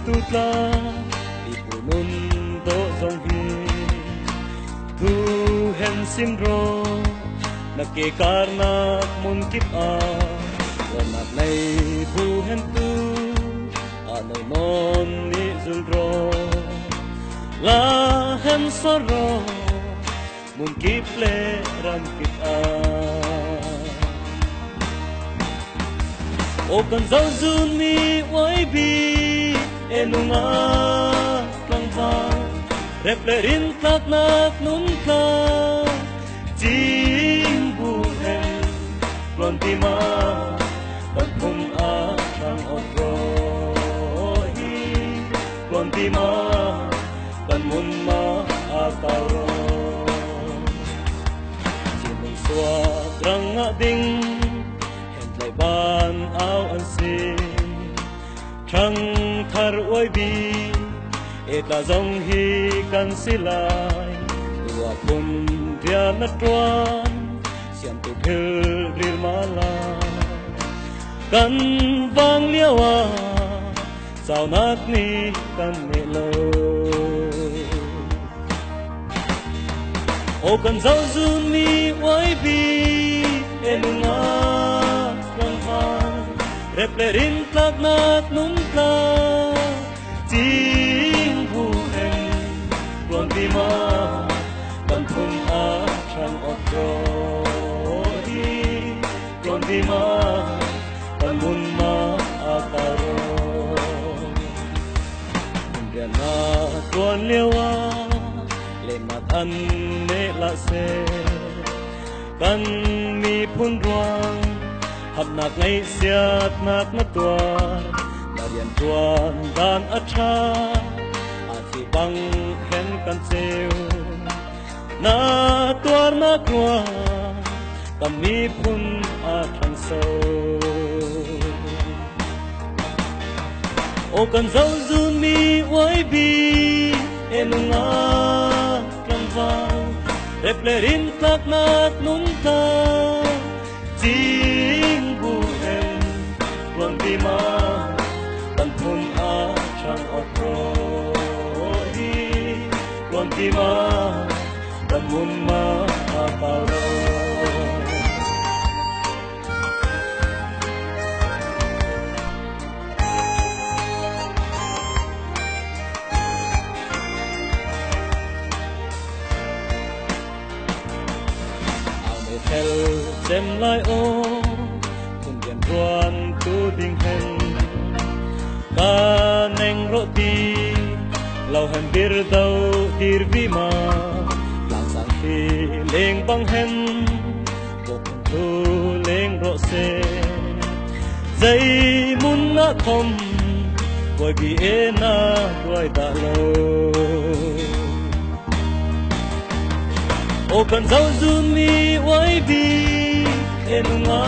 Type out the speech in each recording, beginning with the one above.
tutla ipunun do zong hi tu hen sinro nake karnak mun kip a wanak nei bu hen tu ano non ni zulro la hen soro mun kip le ram kip a o kan zau zun mi wai bi enunga klang va replerin tak nak nun ka jing bu hen lon ti ma kan thum a chang on ro hi lon ti ma kan mun ma a ka ro chi mong swa rang a ding hen lai ban ao an sin Trăng thar oi bi eta zong hi kan silai tua pun dia na tuan siam tu thil ril mala kan vang liawa sao nak ni kan me lo o kan zau zun mi oi bi enunga kan va replerin tak nak nun ka jing bu hen luan ti ma kan thum a chang ot ro hi luan ti ma kan mun ma a ka ro dia na tuan lewa le na than ne la se kan mi phun ruang hấp nạc ngay xiết nạc na tuan na rian tuan dan acha a si bang hen kan seo na tuan na kwa kam mi phun a thang so o kan zau zun mi wai bi enunga kan va replerin tak nak nun ka jing bu hen luan ti ma kan thum a chang ot ro hi luan ti ma kan mun ma a pa ro hel xem lai ô kun gen ruan tu ding hen ka neng roti lau hen bir dau tir vi ma lang sang phi leng bang hen bok tu leng ro se dây mun na thom voi bi e na roi da lo o kan zau zun mi wai bi enunga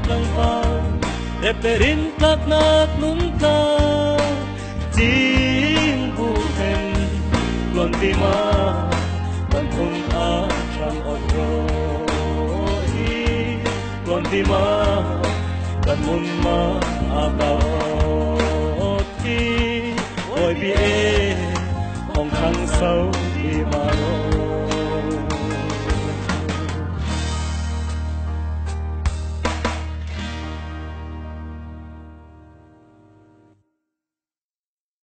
kang va replerin tak nak nun ka jing bu hen luan ti ma kan thum a chang ot ro hi luan ti ma kan mun ma a ka ot ti oi bi e hong khang sau đi mà rồi